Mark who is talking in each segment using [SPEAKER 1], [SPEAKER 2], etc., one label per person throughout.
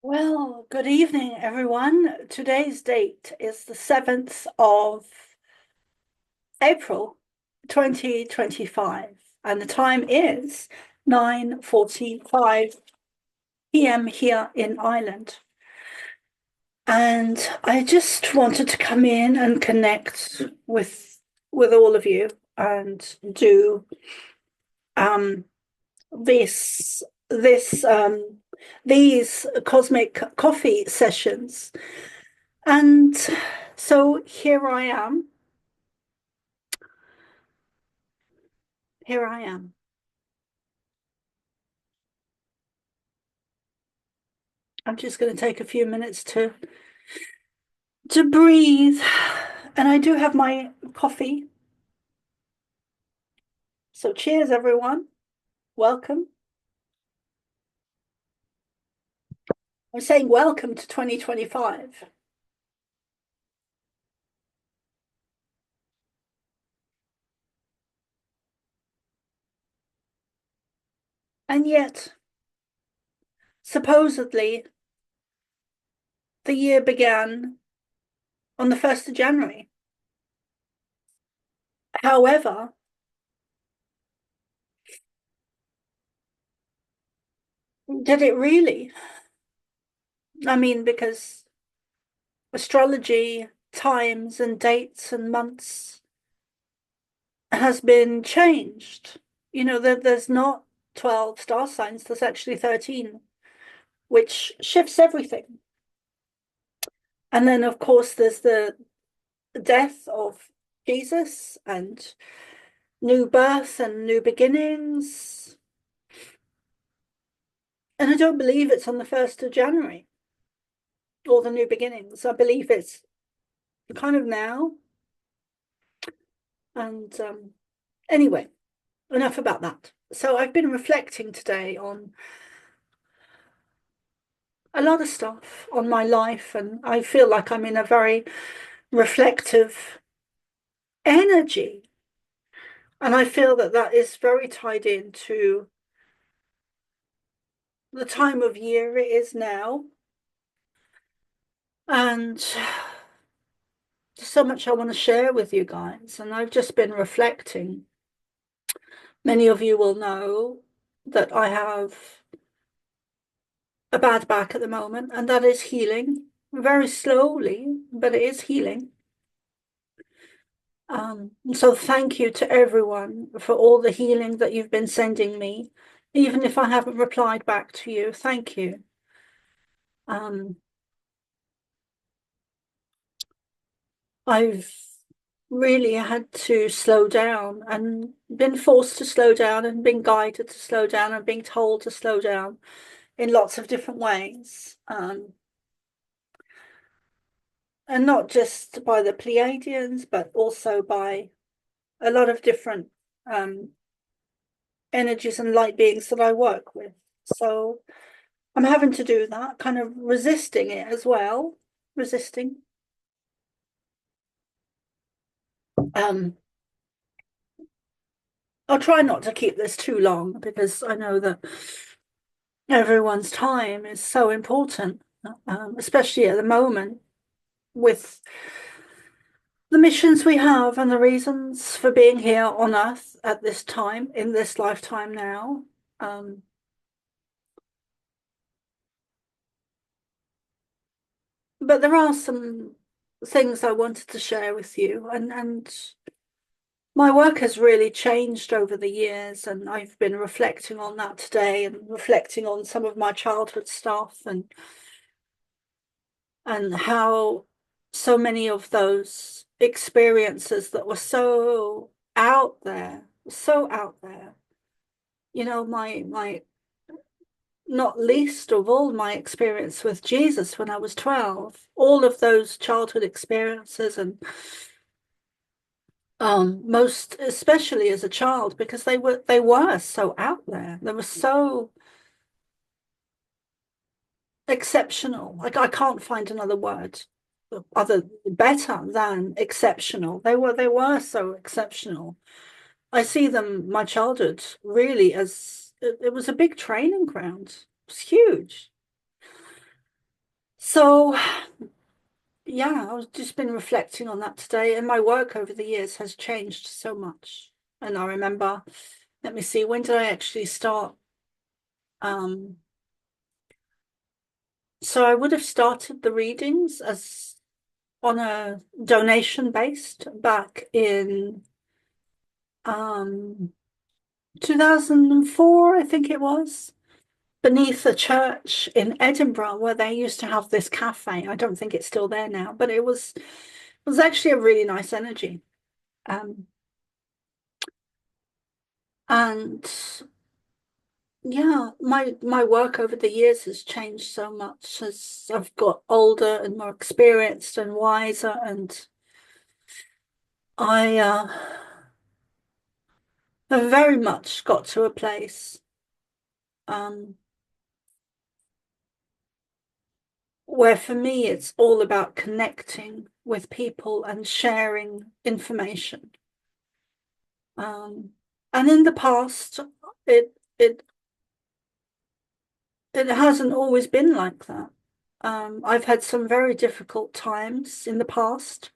[SPEAKER 1] Well, good evening, everyone. Today's date is the 7th of April, 2025, and the time is 9:45 p.m. here in Ireland. And I just wanted to come in and connect with all of you and do um this this these cosmic coffee sessions. And so here I am. Here I am. I'm just going to take a few minutes to breathe. And I do have my coffee. So cheers, everyone. Welcome. I'm saying welcome to 2025. And yet, supposedly, the year began on the 1st of January. However, did it really? I mean, because astrology, times and dates and months has been changed. There's not 12 star signs, there's actually 13, which shifts everything. And then, of course, there's the death of Jesus and new birth and new beginnings. And I don't believe it's on the 1st of January or the new beginnings. I believe it's kind of now. And anyway, enough about that. So I've been reflecting today on a lot of stuff on my life, and I feel like I'm in a very reflective energy. And I feel that that is very tied into the time of year it is now. And there's so much I want to share with you guys. And I've just been reflecting. Many of you will know that I have a bad back at the moment, and that is healing very slowly, but it is healing. So thank you to everyone for all the healing that you've been sending me, even if I haven't replied back to you. Thank you. I've really had to slow down and been forced to slow down and been guided to slow down and being told to slow down in lots of different ways. And not just by the Pleiadians, but also by a lot of different um, energies and light beings that I work with. So I'm having to do that, kind of resisting it as well, resisting. Um, I'll try not to keep this too long because I know that everyone's time is so important, especially at the moment with the missions we have and the reasons for being here on Earth at this time, in this lifetime now. But there are some things I wanted to share with you, and my work has really changed over the years, and I've been reflecting on that today and reflecting on some of my childhood stuff and how so many of those experiences that were so out there, my not least of all my experience with Jesus when I was 12, all of those childhood experiences and most especially as a child because they were so out there. They were so exceptional. Like I can't find another word other better than exceptional. They were so exceptional. I see them, my childhood, really as it was a big training ground. It was huge. So yeah, I've just been reflecting on that today, and my work over the years has changed so much. And I remember, let me see, when did I actually start? Um, so I would have started the readings as on a donation based back in 2004, I think it was, beneath a church in Edinburgh where they used to have this cafe. I don't think it's still there now, but it was actually a really nice energy. Um, and yeah, my work over the years has changed so much as I've got older and more experienced and wiser, and I have very much got to a place um, where for me it's all about connecting with people and sharing information. Um, and in the past, it it it hasn't always been like that. I've had some very difficult times in the past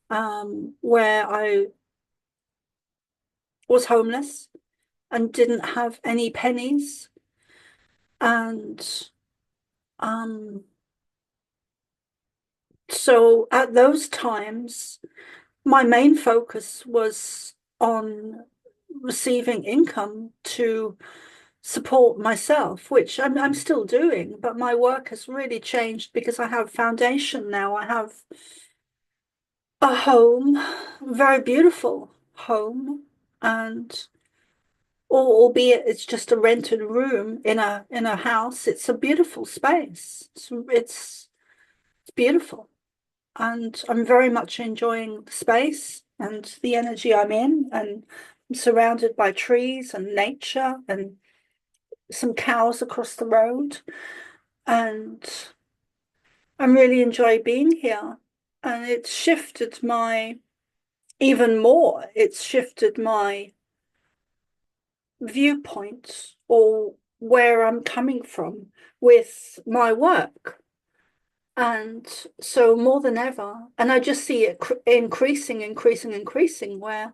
[SPEAKER 1] where I was homeless and didn't have any pennies. And um, so at those times, my main focus was on receiving income to support myself, which I'm still doing, but my work has really changed because I have foundation now. I have a home, very beautiful home, and albeit it's just a rented room in a house, it's a beautiful space. It's beautiful, and I'm very much enjoying the space and the energy I'm in, and I'm surrounded by trees and nature and some cows across the road, and I really enjoy being here. And it's shifted my viewpoint or where I'm coming from with my work. And so more than ever, and I just see it increasing, increasing, increasing, where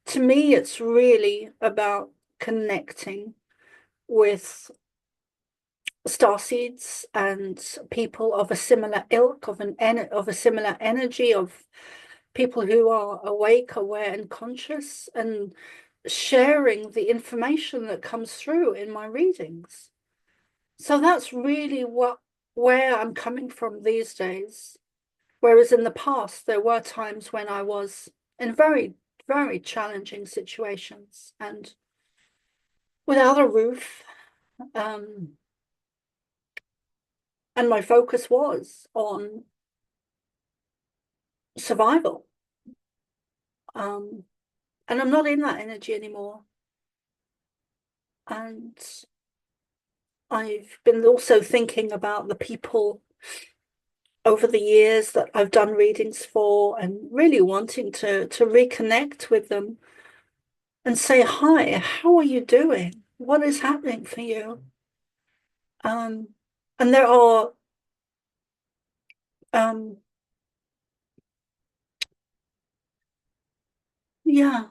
[SPEAKER 1] to me it's really about connecting with starseeds and people of a similar ilk, of a similar energy, of people who are awake, aware, and conscious, and sharing the information that comes through in my readings. So that's really where I'm coming from these days. Whereas in the past, there were times when I was in very, very challenging situations and without a roof. Um, and my focus was on survival. Um, and I'm not in that energy anymore. And I've been also thinking about the people over the years that I've done readings for and really wanting to reconnect with them and say, hi, how are you doing? What is happening for you? Um, and there are um, yeah.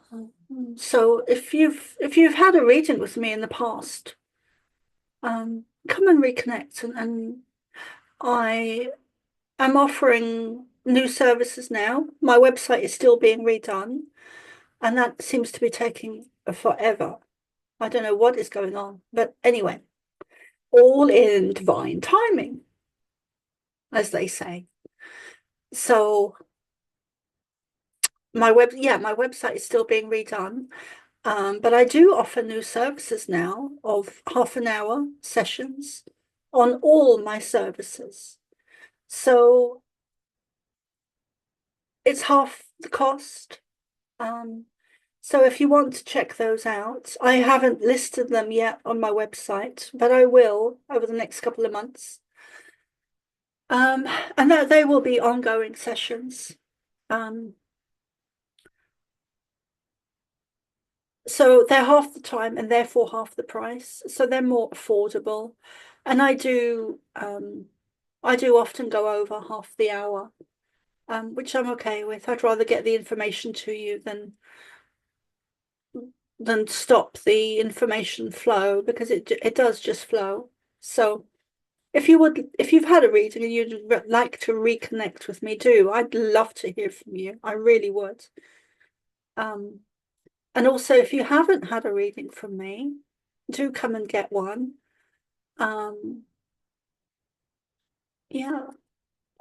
[SPEAKER 1] So if you've had a reading with me in the past, come and reconnect, and I am offering new services now. My website is still being redone, and that seems to be taking forever. I don't know what is going on, but anyway, all in divine timing, as they say. So my website is still being redone. But I do offer new services now of half an hour sessions on all my services. So it's half the cost. Um, so if you want to check those out, I haven't listed them yet on my website, but I will over the next couple of months. Um, and that they will be ongoing sessions. Um, so they're half the time and therefore half the price. So they're more affordable. And I do I do often go over half the hour, which I'm okay with. I'd rather get the information to you than stop the information flow, because it does just flow. So if you've had a reading and you'd like to reconnect with me, do. I'd love to hear from you. I really would. Um, and also, if you haven't had a reading from me, do come and get one. Um, yeah,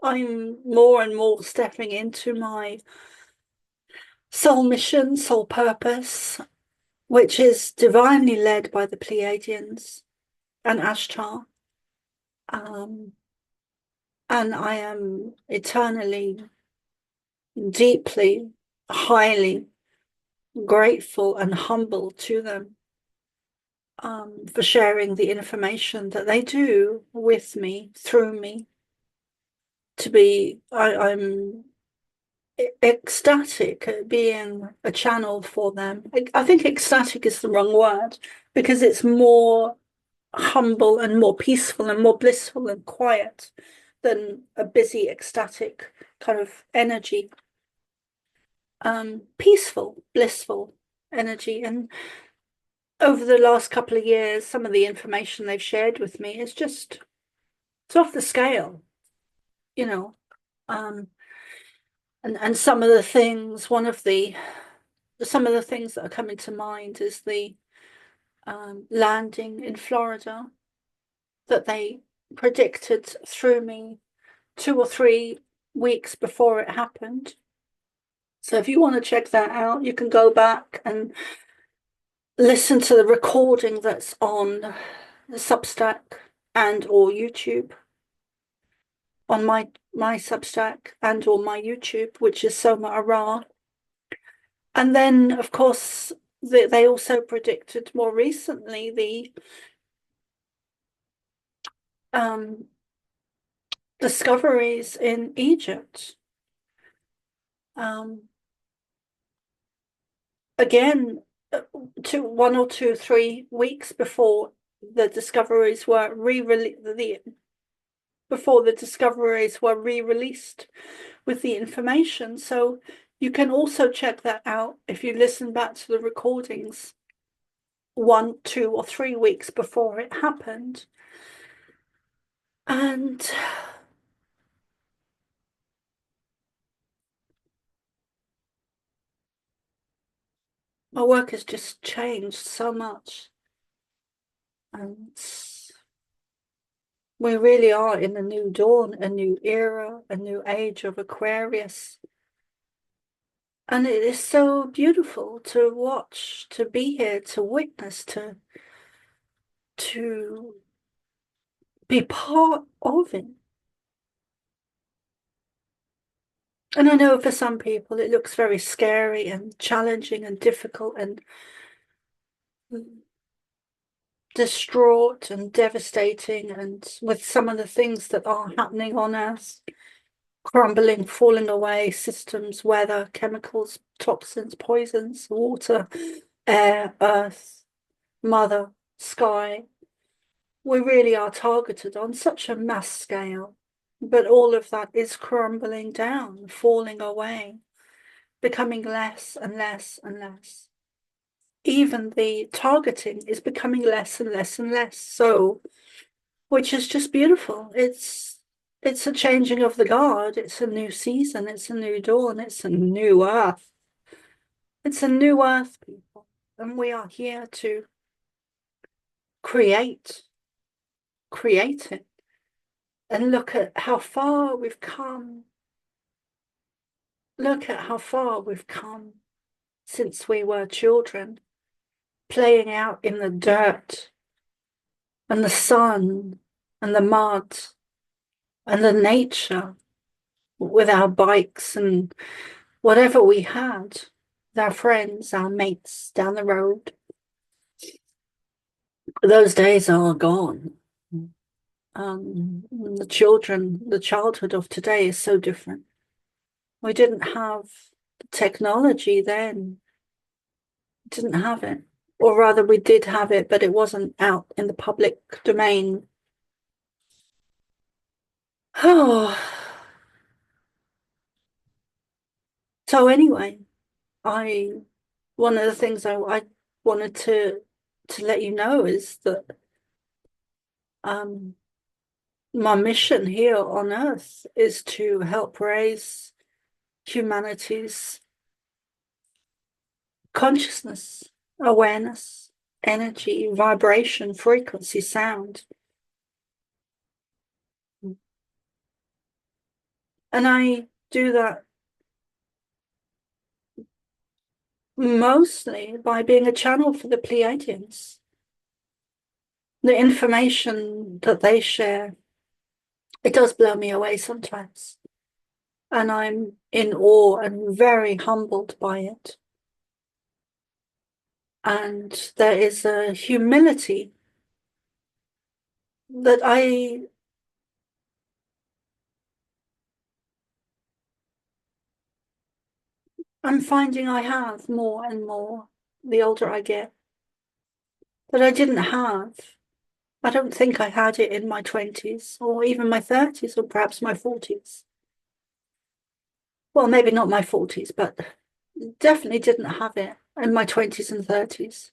[SPEAKER 1] I'm more and more stepping into my soul mission, soul purpose, which is divinely led by the Pleiadians and Ashtar. Um, and I am eternally, deeply, highly grateful and humble to them, for sharing the information that they do with me, through me. I'm ecstatic at being a channel for them. I think ecstatic is the wrong word, because it's more humble and more peaceful and more blissful and quiet than a busy, ecstatic kind of energy. Peaceful, blissful energy. And over the last couple of years, some of the information they've shared with me is just, it's off the scale, you know. Um, and some of the things, some of the things that are coming to mind is the landing in Florida that they predicted through me 2 or 3 weeks before it happened. So if you want to check that out, you can go back and listen to the recording that's on Substack and or YouTube, on my Substack and or my YouTube, which is Soma Arah. And then, of course, they also predicted more recently the um, discoveries in Egypt. Um, again, 1 or 2, 3 weeks before the discoveries were re-released with the information. So you can also check that out if you listen back to the recordings 1, 2, or 3 weeks before it happened. And my work has just changed so much. And we really are in a new dawn, a new era, a new age of Aquarius. And it is so beautiful to watch, to be here, to witness, to be part of it. And I know for some people it looks very scary and challenging and difficult and distraught and devastating, and with some of the things that are happening on Earth, crumbling, falling away, systems, weather, chemicals, toxins, poisons, water, air, earth, mother, sky. We really are targeted on such a mass scale, but all of that is crumbling down, falling away, becoming less and less and less. Even the targeting is becoming less and less and less. So, which is just beautiful. It's a changing of the guard. It's a new season. It's a new dawn. It's a new earth. It's a new earth, people. And we are here to create it, and look at how far we've come. Look at how far we've come since we were children, playing out in the dirt and the sun and the mud and the nature with our bikes and whatever we had, with our friends, our mates down the road. Those days are gone. The childhood of today is so different. We didn't have technology then, didn't have it. Or rather, we did have it, but it wasn't out in the public domain. Oh, so anyway, I one of the things I wanted to let you know is that um my mission here on Earth is to help raise humanity's consciousness, awareness, energy, vibration, frequency, sound. And I do that mostly by being a channel for the Pleiadians. The information that they share, it does blow me away sometimes. And I'm in awe and very humbled by it. And there is a humility that I'm finding I have more and more the older I get, that I didn't have. I don't think I had it in my 20s or even my 30s or perhaps my 40s. Well, maybe not my 40s, but definitely didn't have it in my 20s and 30s.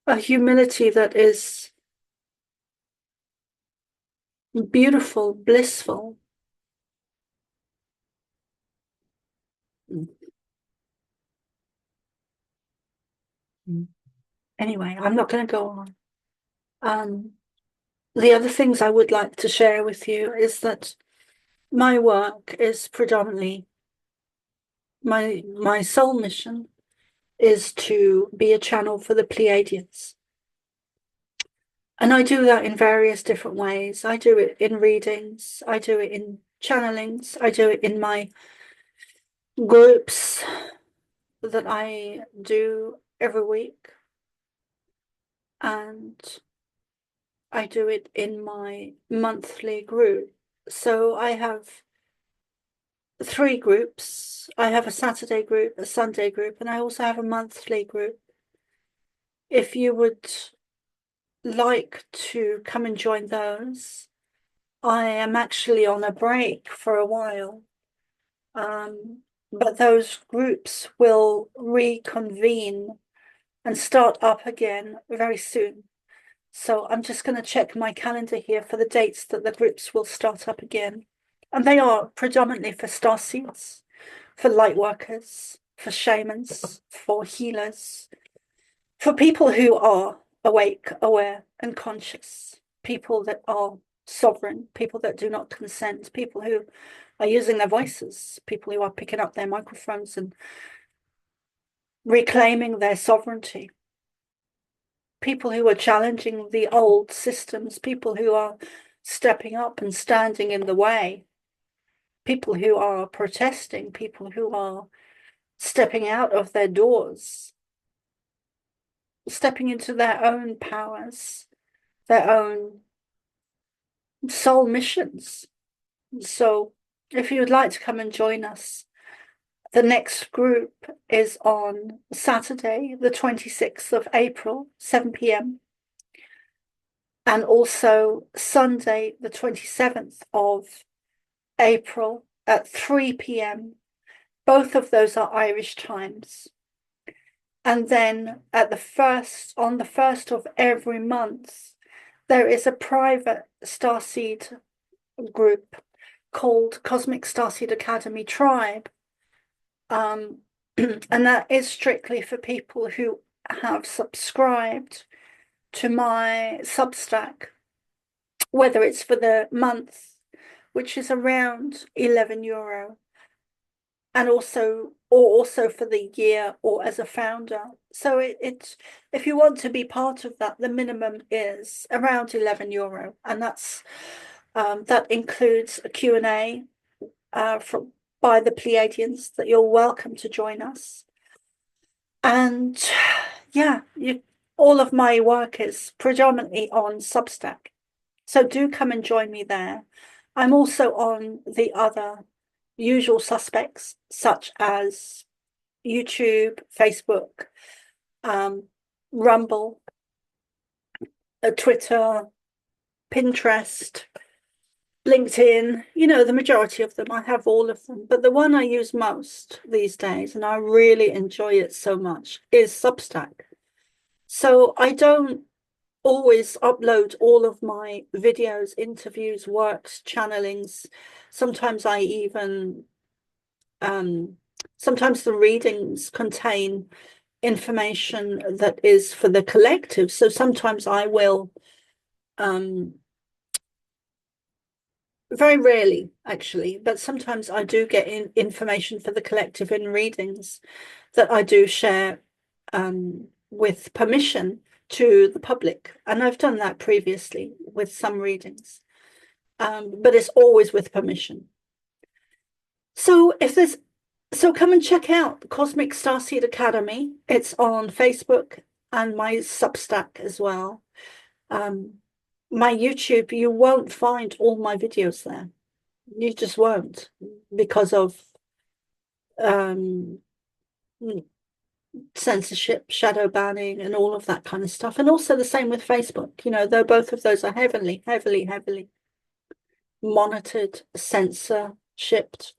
[SPEAKER 1] A humility that is beautiful, blissful. Anyway, I'm not going to go on. Um, the other things I would like to share with you is that my work is predominantly my soul mission is to be a channel for the Pleiadians. And I do that in various different ways. I do it in readings, I do it in channelings, I do it in my groups that I do every week, and I do it in my monthly group. So I have three groups. I have a Saturday group, a Sunday group, and I also have a monthly group. If you would like to come and join those, I am actually on a break for a while. But those groups will reconvene and start up again very soon. So I'm just going to check my calendar here for the dates that the groups will start up again. And they are predominantly for starseeds, for light workers, for shamans, for healers, for people who are awake, aware, and conscious, people that are sovereign, people that do not consent, people who are using their voices, people who are picking up their microphones and reclaiming their sovereignty, people who are challenging the old systems, people who are stepping up and standing in the way, people who are protesting, people who are stepping out of their doors, stepping into their own powers, their own soul missions. So if you would like to come and join us, the next group is on Saturday, the 26th of April, 7 p.m. and also Sunday, the 27th of April at 3 p.m. Both of those are Irish times. And then on the first of every month, there is a private Starseed group called Cosmic Starseed Academy Tribe. And that is strictly for people who have subscribed to my Substack, whether it's for the month, which is around €11, and also for the year or as a founder. So it's if you want to be part of that, the minimum is around €11, and that includes a Q&A from by the Pleiadians that you're welcome to join us. And yeah, all of my work is predominantly on Substack. So do come and join me there. I'm also on the other usual suspects, such as YouTube, Facebook, Rumble, Twitter, Pinterest, LinkedIn, you know, the majority of them. I have all of them, but the one I use most these days, and I really enjoy it so much, is Substack. So I don't always upload all of my videos, interviews, works, channelings. Sometimes I even sometimes the readings contain information that is for the collective. So sometimes I will very rarely actually, but sometimes I do get information for the collective in readings that I do share with permission to the public. And I've done that previously with some readings, but it's always with permission. So come and check out the Cosmic Starseed Academy. It's on Facebook and my Substack as well. My YouTube, you won't find all my videos there. You just won't, because of censorship, shadow banning, and all of that kind of stuff. And also the same with Facebook, you know, though both of those are heavily monitored, censorshipped,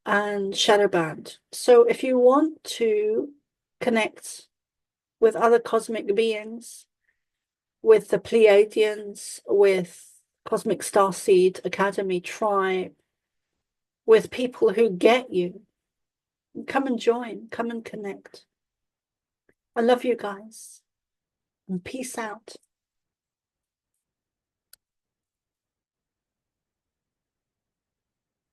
[SPEAKER 1] and shadow banned. So if you want to connect with other cosmic beings, with the Pleiadians, with Cosmic Starseed Academy tribe, with people who get you, come and join, come and connect. I love you guys, and peace out.